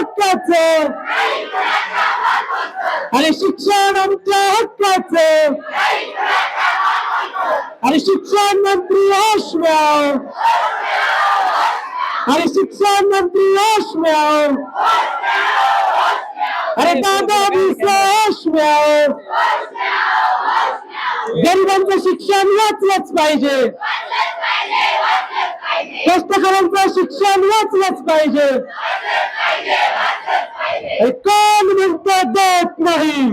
हक्काचं आणि शिक्षण आमच्या हक्काचं आणि शिक्षण मंत्री होश में आओ आणि शिक्षण मंत्री होश में आओ अरे दादा होश में आओ गरिबांचं शिक्षण वाचलंच पाहिजे कष्टकऱ्यांचं शिक्षण वाचलंच पाहिजे कोण म्हणतं देत नाही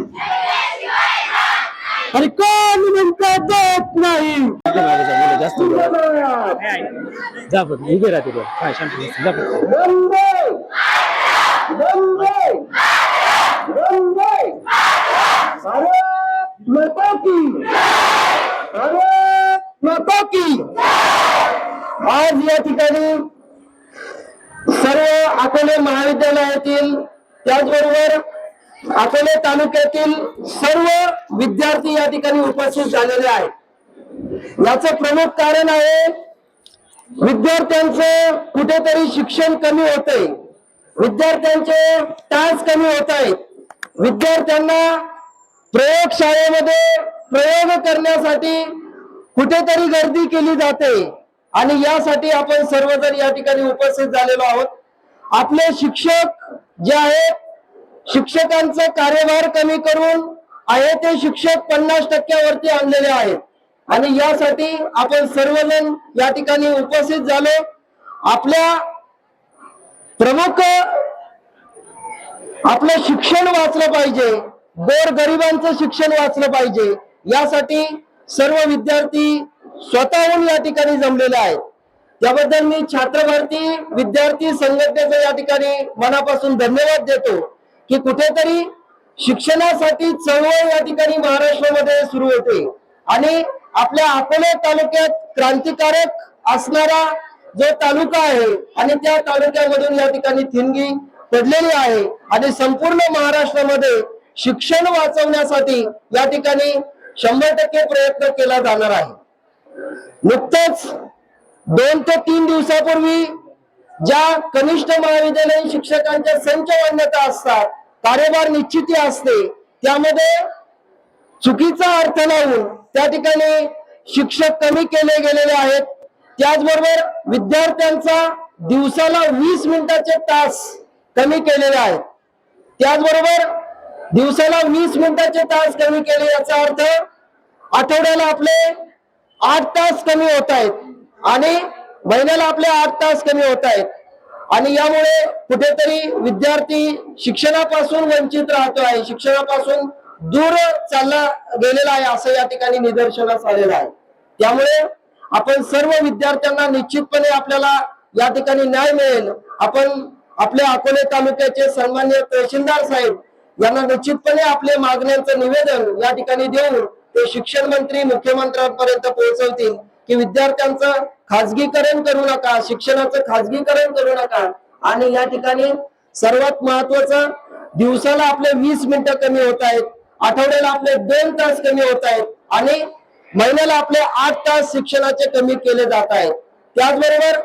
आणि कोण म्हणतं देत नाही उभे राहते आज या ठिकाणी सर्व अकोले महाविद्यालयातील त्याचबरोबर अकोले तालुक्यातील सर्व विद्यार्थी या ठिकाणी उपस्थित झालेले आहेत। याचं प्रमुख कारण आहे विद्यार्थ्यांचं कुठेतरी शिक्षण कमी होतंय, विद्यार्थ्यांचे तास कमी होत आहेत, विद्यार्थ्यांना प्रयोगशाळेमध्ये प्रयोग करण्यासाठी कुठेतरी गर्दी केली जाते आणि यासाठी आपण सर्वजण या ठिकाणी उपस्थित झालेलो आहोत। आपले शिक्षक जे आहेत शिक्षकांचा कार्यभार कमी करून आहे ते शिक्षक 50% वरती आणलेले आहेत आणि यासाठी आपण सर्वजण या ठिकाणी उपस्थित झालो। आपल्या प्रमुख आपलं शिक्षण वाचलं पाहिजे, गोरगरिबांचं शिक्षण वाचलं पाहिजे, यासाठी सर्व विद्यार्थी स्वतःहून या ठिकाणी जमलेले आहेत। त्याबद्दल मी छात्र भारती विद्यार्थी संघटनेचा या ठिकाणी मनापासून धन्यवाद देतो की कुठेतरी शिक्षणासाठी चळवळ या ठिकाणी महाराष्ट्रामध्ये सुरू होते आणि आपल्या अकोले तालुक्यात क्रांतिकारक असणारा जो तालुका आहे आणि त्या तालुक्यामधून या ठिकाणी ठिणगी पडलेली आहे आणि संपूर्ण महाराष्ट्रामध्ये शिक्षण वाचवण्यासाठी या ठिकाणी 100% प्रयत्न केला जाणार आहे। नुकतंच 2 ते 3 दिवसापूर्वी ज्या कनिष्ठ महाविद्यालयीन शिक्षकांच्या संच मान्यता असतात, कार्यभार निश्चिती असते, त्यामध्ये चुकीचा अर्थ लावून त्या ठिकाणी शिक्षक कमी केले गेलेले आहेत। त्याचबरोबर विद्यार्थ्यांचा दिवसाला 20 मिनिटाचे तास कमी केलेले आहेत। त्याचबरोबर दिवसाला 20 मिनिटाचे तास कमी केले याचा अर्थ आठवड्याला आपले 8 तास कमी होत आहेत आणि महिन्याला आपले 8 तास कमी होत आहेत आणि यामुळे कुठेतरी विद्यार्थी शिक्षणापासून वंचित राहतो आहे, शिक्षणापासून दूर चालला गेलेला आहे असं या ठिकाणी निदर्शनास आलेलं आहे। त्यामुळे आपण सर्व विद्यार्थ्यांना निश्चितपणे आपल्याला या ठिकाणी न्याय मिळेल। आपण आपल्या अकोले तालुक्याचे सन्माननीय तहसीलदार साहेब यांना निश्चितपणे आपले मागण्यांचं निवेदन या ठिकाणी देऊन ते शिक्षण मंत्री मुख्यमंत्र्यांपर्यंत पोहोचवतील की विद्यार्थ्यांचं खाजगीकरण करू नका, शिक्षणाचं खाजगीकरण करू नका आणि या ठिकाणी सर्वात महत्वाचं दिवसाला आपले 20 मिनिटं कमी होत आहेत, आठवड्याला आपले 2 तास कमी होत आहेत आणि महिन्याला आपले 8 तास शिक्षणाचे कमी केले जात आहेत। त्याचबरोबर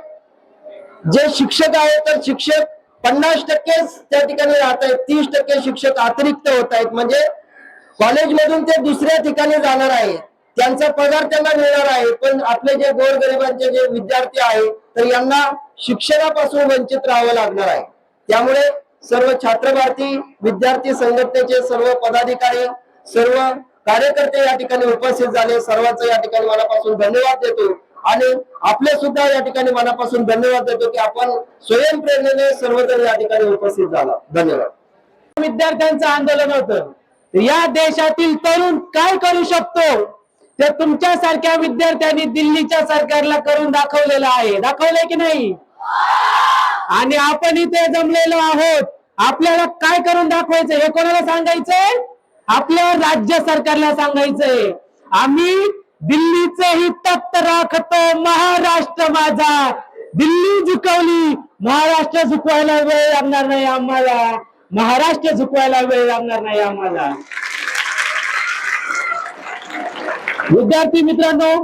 जे शिक्षक आहेत तर शिक्षक 50% त्या ठिकाणी राहत आहेत, 30% शिक्षक अतिरिक्त होत आहेत, म्हणजे कॉलेजमधून ते दुसऱ्या ठिकाणी जाणार आहे, त्यांचा पगार त्यांना मिळणार आहे, पण आपले जे गोरगरिबांचे जे विद्यार्थी आहेत तर यांना शिक्षणापासून वंचित राहावं लागणार आहे। त्यामुळे सर्व छात्र भारती विद्यार्थी संघटनेचे सर्व पदाधिकारी सर्व कार्यकर्ते या ठिकाणी उपस्थित झाले, सर्वांचं या ठिकाणी मनापासून धन्यवाद देतो आणि आपले सुद्धा या ठिकाणी मनापासून धन्यवाद देतो की आपण स्वयंप्रेरणेने सर्वजण या ठिकाणी उपस्थित झाला। धन्यवाद। विद्यार्थ्यांचं आंदोलन होतं, या देशातील तरुण काय करू शकतो ते तुमच्यासारख्या विद्यार्थ्यांनी दिल्लीच्या सरकारला करून दाखवलेलं आहे, दाखवलंय की नाही? आणि आपण इथे जमलेलो आहोत, आपल्याला काय करून दाखवायचं हे कोणाला सांगायचंय? आपल्या राज्य सरकारला सांगायचंय। आम्ही दिल्लीचं ही तख्त राखतो, महाराष्ट्र माझा, दिल्ली झुकवली, महाराष्ट्र झुकवायला वेळ लागणार नाही आम्हाला, महाराष्ट्र झुकवायला वेळ लागणार नाही आम्हाला। विद्यार्थी मित्रांनो,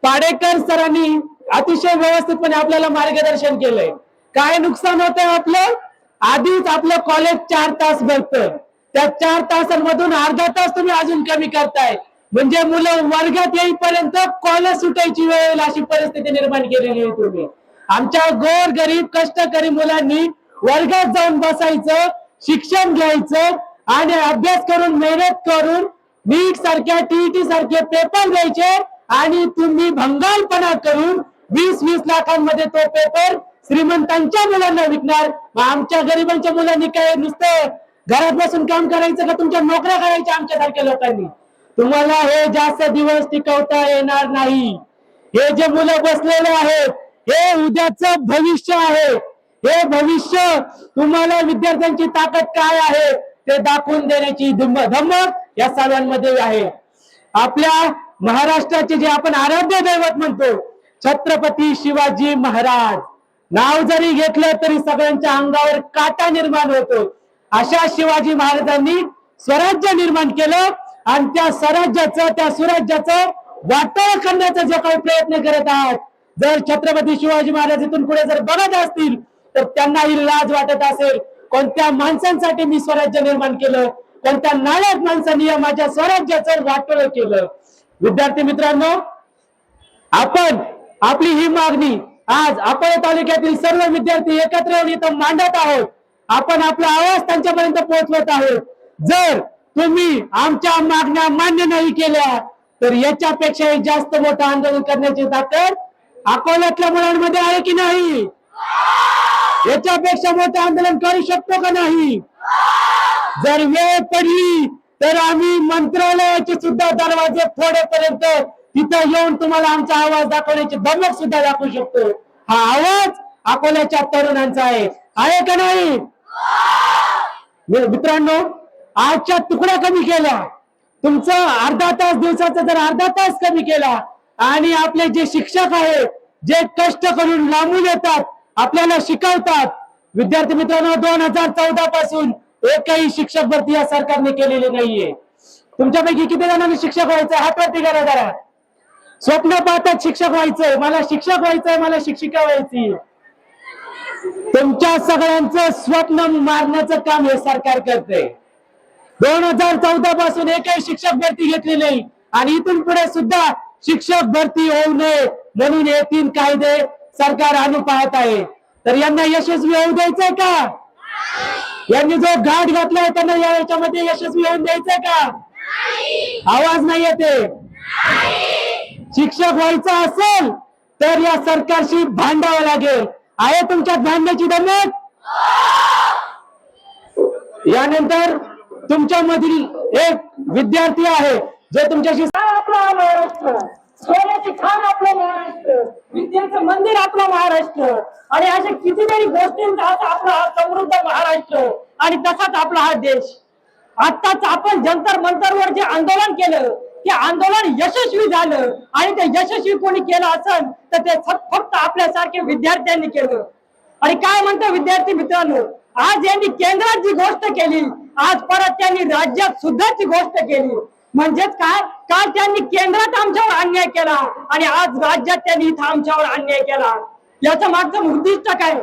पाडेकर सरांनी अतिशय व्यवस्थितपणे आपल्याला मार्गदर्शन केलंय। काय नुकसान होतंय आपलं आधीच आपलं कॉलेज 4 तास भरतं, त्या 4 तासांमधून अर्धा तास तुम्ही अजून कमी करताय, म्हणजे मुलं वर्गात येईपर्यंत कॉलेज सुटायची वेळ येईल अशी परिस्थिती निर्माण केलेली आहे तुम्ही. आमच्या गोर गरीब कष्टकरी मुलांनी वर्गात जाऊन बसायचं, शिक्षण घ्यायचं आणि अभ्यास करून मेहनत करून नीट सारख्या टीईटी सारखे पेपर द्यायचे आणि तुम्ही भंगारपणा करून 20-20 लाखांमध्ये तो पेपर श्रीमंतांच्या मुलांना विकणार. आमच्या गरिबांच्या मुलांनी काय नुसतं घरात बसून काम करायचं का तुमच्या नोकऱ्या करायच्या आमच्यासारख्या लोकांनी? तुम्हाला हे जास्त दिवस टिकवता येणार नाही. हे जे मुलं बसलेले आहेत हे उद्याचं भविष्य आहे. हे भविष्य तुम्हाला विद्यार्थ्यांची ताकद काय आहे ते दाखवून देण्याची धमक या सर्वांमध्ये आहे. आपल्या महाराष्ट्राचे जे आपण आराध्य दैवत म्हणतो छत्रपती शिवाजी महाराज, नाव जरी घेतलं तरी सगळ्यांच्या अंगावर काटा निर्माण होतो. अशा शिवाजी महाराजांनी स्वराज्य निर्माण केलं आणि त्या सुराज्याचं वाटोळ करण्याचा जो काही प्रयत्न करत आहात, जर छत्रपती शिवाजी महाराज इथून पुढे जर बघत असतील तर त्यांनाही लाज वाटत असेल. कोणत्या माणसांसाठी मी स्वराज्य निर्माण केलं, कोणत्या नालायक माणसांनी या माझ्या स्वराज्याचं वाटोळ केलं. विद्यार्थी मित्रांनो, आपण आपली ही मागणी आज अकोला तालुक्यातील सर्व विद्यार्थी एकत्र येऊन इथं मांडत आहोत. आपण आपला आवाज त्यांच्यापर्यंत पोहोचवत आहोत. जर तुम्ही आमच्या मागण्या मान्य नाही केल्या तर याच्यापेक्षा जास्त मोठं आंदोलन करण्याची ताकद अकोल्यातल्या मुलांमध्ये आहे की नाही? याच्यापेक्षा मोठं आंदोलन करू शकतो का नाही? जर वेळ पडली तर आम्ही मंत्रालयाचे सुद्धा दरवाजे फोडेपर्यंत तिथं येऊन तुम्हाला आमचा आवाज दाखवण्याची धमक सुद्धा दाखवू शकतो. हा आवाज अकोल्याच्या तरुणांचा आहे का नाही? मित्रांनो, आजच्या तुकड्या कमी केल्या, तुमचं अर्धा तास दिवसाचा जर अर्धा तास कमी केला आणि आपले जे शिक्षक आहेत जे कष्ट करून लांबून येतात आपल्याला शिकवतात. विद्यार्थी मित्रांनो, 2014 पासून एकही शिक्षक भरती या सरकारने केलेली नाहीये. तुमच्यापैकी किती जणांना शिक्षक व्हायचं हात वरती करा जरा. स्वप्न पाहतात शिक्षक व्हायचंय, मला शिक्षक व्हायचंय, मला शिक्षिका व्हायची. तुमच्या सगळ्यांचं स्वप्न मारण्याचं काम हे सरकार करते. 2014 पासून एकही शिक्षक भरती घेतली नाही आणि इथून पुढे सुद्धा शिक्षक भरती होऊ नये म्हणून हे 3 कायदे सरकार आणू पाहत आहे. तर यांना यशस्वी होऊ द्यायचंय का? यांनी जो घाट घातलाय त्यांना याच्यामध्ये यशस्वी होऊन द्यायचंय का? आवाज नाही येते. शिक्षक व्हायचं असेल तर या सरकारशी भांडावं लागेल. आहे तुमच्यात भांडण्याची दमक? यानंतर तुमच्यामधील एक विद्यार्थी आहे जो तुमच्याशी आपला महाराष्ट्र, सोन्याची खाण आपलं महाराष्ट्र, विद्येचं मंदिर आपला महाराष्ट्र आणि अशा कितीतरी गोष्टींचा आपला हा समृद्ध महाराष्ट्र आणि तसाच आपला हा देश. आत्ताच आपण जंतर मंतरवर जे आंदोलन केलं ते आंदोलन यशस्वी झालं आणि ते यशस्वी कोणी केलं असेल तर ते फक्त आपल्यासारख्या विद्यार्थ्यांनी केलं. आणि काय म्हणतो विद्यार्थी मित्रांनो, आज यांनी केंद्रात जी गोष्ट केली आज परत त्यांनी राज्यात सुद्धा ती गोष्ट केली. म्हणजेच काय, काल त्यांनी केंद्रात आमच्यावर अन्याय केला आणि आज राज्यात त्यांनी इथं आमच्यावर अन्याय केला. याचं मागचं उद्दिष्ट काय?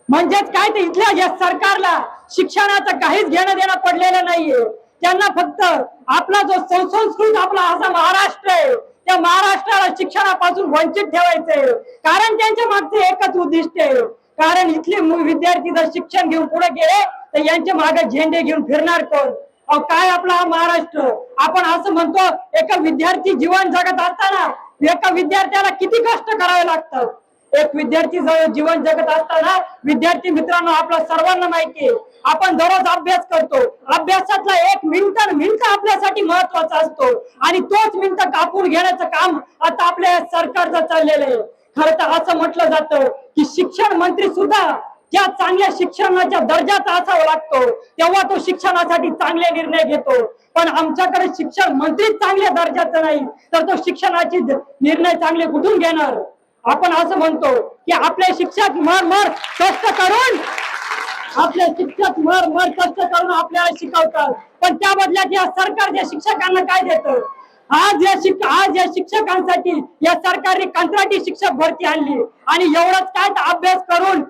म्हणजेच काय, ते इथल्या या सरकारला शिक्षणाचं काहीच घेणं देणं पडलेलं नाहीये. त्यांना फक्त आपला जो सुसंस्कृत आपला असा महाराष्ट्र आहे त्या महाराष्ट्राला शिक्षणापासून वंचित ठेवायचंय. कारण त्यांच्या मागचं एकच उद्दिष्ट आहे. कारण इथले विद्यार्थी जर शिक्षण घेऊन पुढे गेले तर यांच्या मागे झेंडे घेऊन फिरणार कोण? काय आपला हा महाराष्ट्र? आपण असं म्हणतो एका विद्यार्थी जीवन जगत असताना एका विद्यार्थ्याला किती कष्ट करावे लागतात. एक विद्यार्थी जीवन जगत असताना विद्यार्थी मित्रांनो आपल्या सर्वांना माहिती आहे आपण दररोज अभ्यास करतो. अभ्यासातला एक मिनिट आपल्यासाठी महत्वाचा असतो आणि तोच मिनिट कापून घेण्याचं काम आता आपल्या सरकारचं चाललेलं आहे. खरं तर असं म्हटलं जातं की शिक्षण मंत्री सुद्धा ज्या चांगल्या शिक्षणाच्या दर्जाचा असावा लागतो तेव्हा तो शिक्षणासाठी चांगले निर्णय घेतो. पण आमच्याकडे शिक्षण मंत्री चांगल्या दर्जाचा नाही तर तो शिक्षणाचे निर्णय चांगले कुठून घेणार? आपण असं म्हणतो की आपले शिक्षक मर कष्ट करून आपल्याला शिकवतात पण त्या बदल्यात या सरकार या शिक्षकांना काय देतं? आज या शिक्षकांसाठी या सरकारने कंत्राटी शिक्षक भरती आणली आणि एवढंच काय अभ्यास करून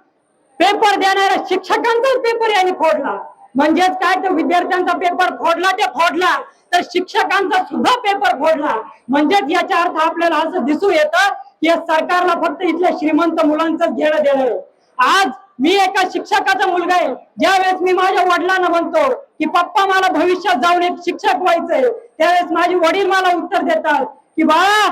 पेपर देणाऱ्या शिक्षकांचाच पेपर यांनी फोडला. म्हणजेच काय, तर विद्यार्थ्यांचा पेपर फोडला ते फोडला, तर शिक्षकांचा सुद्धा पेपर फोडला. म्हणजेच याचा अर्थ आपल्याला असं दिसून येतं की या सरकारला फक्त इथल्या श्रीमंत मुलांचं घेणं देणं आहे. आज मी एका शिक्षकाचा मुलगा आहे. ज्यावेळेस मी माझ्या वडिलांना म्हणतो की पप्पा मला भविष्यात जाऊन एक शिक्षक व्हायचंय, त्यावेळेस माझे वडील मला उत्तर देतात की बाळा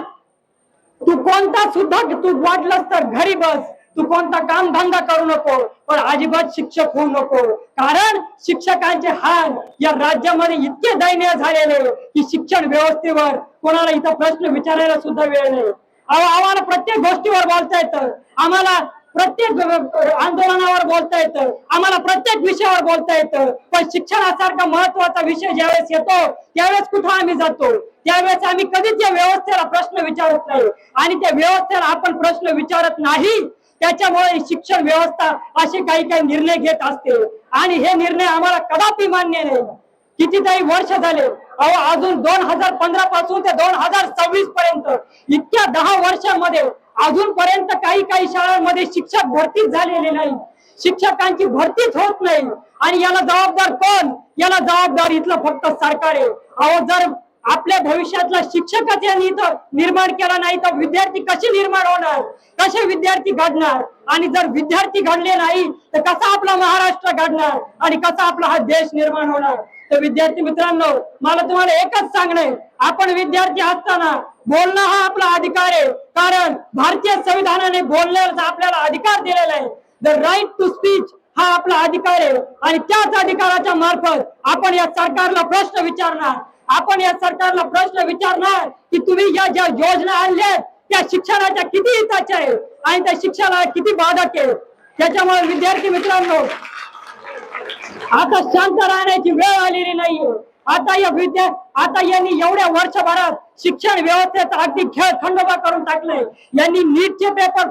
तू कोणता सुद्धा, तू वाटलंस तर घरी बस, तू कोणता काम धंदा करू नको, पण अजिबात शिक्षक होऊ नको. कारण शिक्षकांचे हाल या राज्यामध्ये इतके दयनीय झालेले की शिक्षण व्यवस्थेवर कोणाला इथं प्रश्न विचारायला सुद्धा वेळ नाही. आम्हाला प्रत्येक गोष्टीवर बोलता येतं, आम्हाला प्रत्येक आंदोलनावर बोलता येतं, आम्हाला प्रत्येक विषयावर बोलता येतं, पण शिक्षणासारखा महत्वाचा विषय ज्यावेळेस येतो त्यावेळेस कुठं आम्ही जातो, त्यावेळेस आम्ही कधीच या व्यवस्थेला प्रश्न विचारत नाही. आणि त्या व्यवस्थेला आपण प्रश्न विचारत नाही, त्याच्यामुळे शिक्षण व्यवस्था असे काही काही निर्णय घेत असते. आणि हे निर्णय आम्हाला कदापि मान्य नाही. कितीतरी वर्ष झाले, अजून 2015 पासून ते 2026 पर्यंत इतक्या 10 वर्षांमध्ये अजूनपर्यंत काही काही शाळांमध्ये शिक्षक भरतीच झालेले नाही, शिक्षकांची भरतीच होत नाही. आणि याला जबाबदार कोण? याला जबाबदार इथलं फक्त सरकार आहे. जर आपल्या भविष्यातला शिक्षकच यांनी इथं निर्माण केला नाही तर विद्यार्थी कसे निर्माण होणार, कसे विद्यार्थी घडणार? आणि जर विद्यार्थी घडले नाही तर कसा आपला महाराष्ट्र घडणार आणि कसा आपला हा देश निर्माण होणार? तर विद्यार्थी मित्रांनो, मला तुम्हाला एकच सांगणं, आपण विद्यार्थी असताना बोलणं हा आपला अधिकार आहे. कारण भारतीय संविधानाने बोलण्याचा आपल्याला अधिकार दिलेला आहे. द राईट टू स्पीच हा आपला अधिकार आहे. आणि त्याच अधिकाराच्या मार्फत आपण या सरकारला प्रश्न विचारणार. आपण या सरकारला प्रश्न विचारणार की तुम्ही या ज्या योजना आणल्या त्या शिक्षणाच्या किती हिताच्या आहेत आणि त्या शिक्षणाला किती बाधक आहे. त्याच्यामुळे विद्यार्थी मित्रांनो, आता शांत राहण्याची वेळ आलेली नाहीये. आता यांनी एवढ्या वर्षभरात शिक्षण व्यवस्थेचा अगदी खेळ खंडोबा करून टाकले. यांनी नीटचे पेपर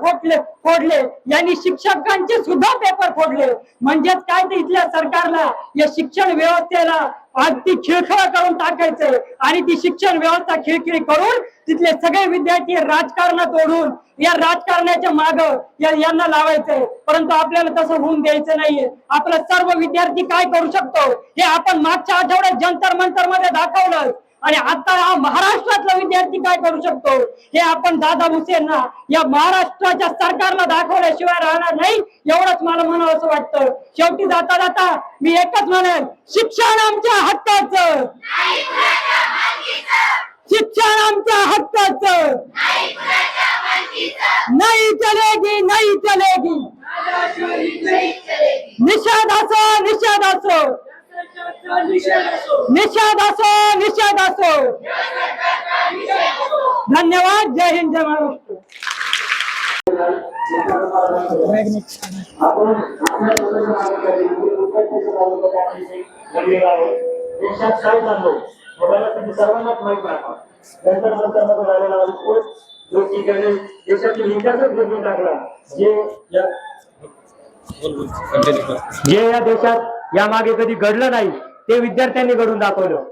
फोडले, यांनी शिक्षकांचे सुद्धा पेपर फोडले. म्हणजेच काय, तर इथल्या सरकारला या शिक्षण व्यवस्थेला अगदी खिळखिळ करून टाकायचंय आणि ती शिक्षण व्यवस्था खिळखिळी करून तिथले सगळे विद्यार्थी राजकारणात ओढून या राजकारणाच्या माग यांना लावायचंय. परंतु आपल्याला तसं होऊन द्यायचं नाहीये. आपला सर्व विद्यार्थी काय करू शकतो हे आपण मागच्या आठवड्यात जंतर मंतर मध्ये दाखवलं. आणि आता हा महाराष्ट्रातला विद्यार्थी काय करू शकतो हे आपण दादा भुसेंना, या महाराष्ट्राच्या सरकारला दाखवल्याशिवाय राहणार नाही. एवढंच मला म्हणावं असं वाटतं. शेवटी जाता जाता मी एकच म्हणेन, शिक्षण आमच्या हक्काचं, शिक्षण आमच्या हक्काचं, नाही चलेगी, नाही चलेगी. निषेध असो, निषेध असो, निषेध असो, निषेध असो. धन्यवाद. जय हिंद, जय महाराष्ट्र. देशात काय चाललो सर्वांनाच माहित राहतात. नंतर झालेला जो की त्याने देशातील इतिहासच बदलून टाकला. जे या देशात यामागे कधी घडलं नाही ते विद्यार्थ्यांनी घडून दाखवलं.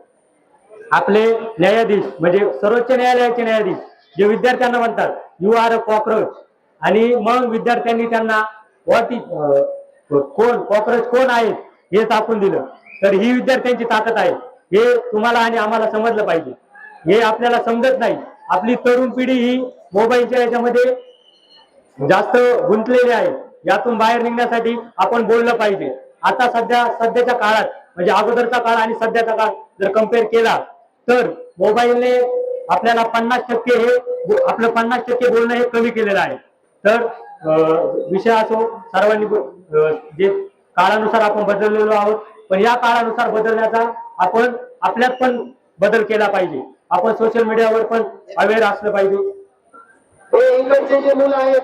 आपले न्यायाधीश म्हणजे सर्वोच्च न्यायालयाचे न्यायाधीश जे विद्यार्थ्यांना म्हणतात यू आर अ कॉकरोच, आणि मग विद्यार्थ्यांनी त्यांना कोण कॉकरोच कोण आहेत हे दाखवून दिलं. तर ही विद्यार्थ्यांची ताकद आहे. हे तुम्हाला आणि आम्हाला समजलं पाहिजे. हे आपल्याला समजत नाही. आपली तरुण पिढी ही मोबाईलच्या याच्यामध्ये जास्त गुंतलेली आहे. यातून बाहेर निघण्यासाठी आपण बोललं पाहिजे. आता सध्याच्या काळात म्हणजे अगोदरचा काळ आणि सध्याचा काळ जर कम्पेअर केला तर मोबाईलने आपल्याला 50% हे आपलं 50% बोलणं हे कमी केलेलं आहे. तर विषय असो, सर्वांनी जे काळानुसार आपण बदललेलो आहोत, पण या काळानुसार बदलण्याचा आपण आपल्यात पण बदल केला पाहिजे. आपण सोशल मीडियावर पण अवेअर असलं पाहिजे. हे इकडचे जे मुलं आहेत,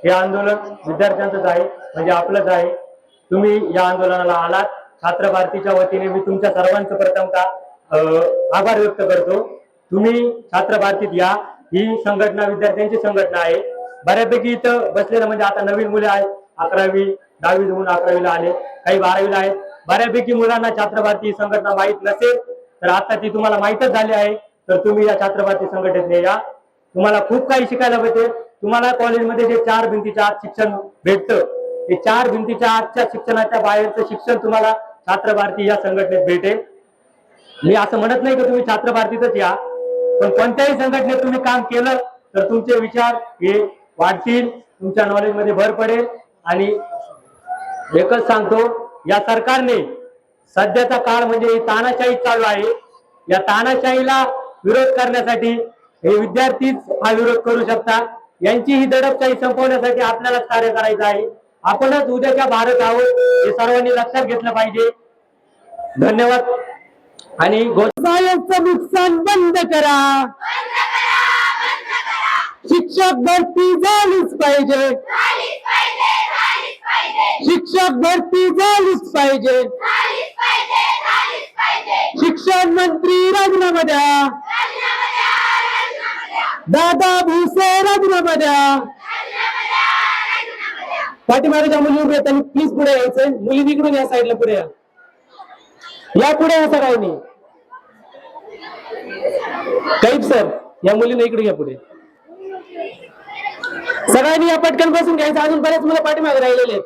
हे आंदोलन विद्यार्थ्यांचंच आहे, म्हणजे आपलंच आहे. तुम्ही या आंदोलनाला आलात. छात्र भारतीच्या वतीने मी तुमच्या सर्वांचं प्रथमतः आभार व्यक्त करतो. तुम्ही छात्र भारतीत या. ही संघटना विद्यार्थ्यांची संघटना आहे. बऱ्यापैकी इथं बसलेलं म्हणजे आता नवीन मुले आहेत, 11वी 10वी होऊन 11वीला आले, काही 12वीला आहेत. बऱ्यापैकी मुलांना छात्र भारती ही संघटना माहीत नसेल तर आता ती तुम्हाला माहीतच झाली आहे. तर तुम्ही या छात्र भारती संघटनेत या. तुम्हाला खूप काही शिकायला भेटेल. तुम्हाला कॉलेजमध्ये जे 4 भिंतीच्या आत शिक्षण भेटतं हे 4 भिंतीच्या आजच्या शिक्षणाच्या बाहेरचं शिक्षण तुम्हाला छात्र भारती या संघटनेत भेटेल. मी असं म्हणत नाही की तुम्ही छात्र भारतीतच या, पण कोणत्याही संघटनेत तुम्ही काम केलं तर तुमचे विचार हे वाढतील, तुमच्या नॉलेज मध्ये भर पडेल. आणि एकच सांगतो, या सरकारने सध्याचा काळ म्हणजे तानाशाही चालू आहे, या तानाशाहीला विरोध करण्यासाठी हे विद्यार्थीच हा विरोध करू शकतात. यांची ही दडपशाही संपवण्यासाठी आपल्यालाच कार्य करायचं आहे. आपणच उद्याच्या भारत आहोत हे सर्वांनी लक्षात घेतलं पाहिजे. धन्यवाद. आणि सायन्सचं नुकसान बंद करा. शिक्षक भरती झालीच पाहिजे. शिक्षक भरती झालीच पाहिजे. शिक्षण मंत्री राजीनामा द्या. दादा भुसे राजीनामा द्या. पाठीमागच्या मुली उभे आहेत, त्यांनी प्लीज पुढे यायचंय. मुली इकडून या साईडला पुढे या. या पुढे या सगळ्यांनी. कैफ सर, या मुलीने इकडे घ्या पुढे. सगळ्यांनी या पटकन बसून घ्यायचं. अजून बरेच मुलं पाठीमागे राहिलेले आहेत.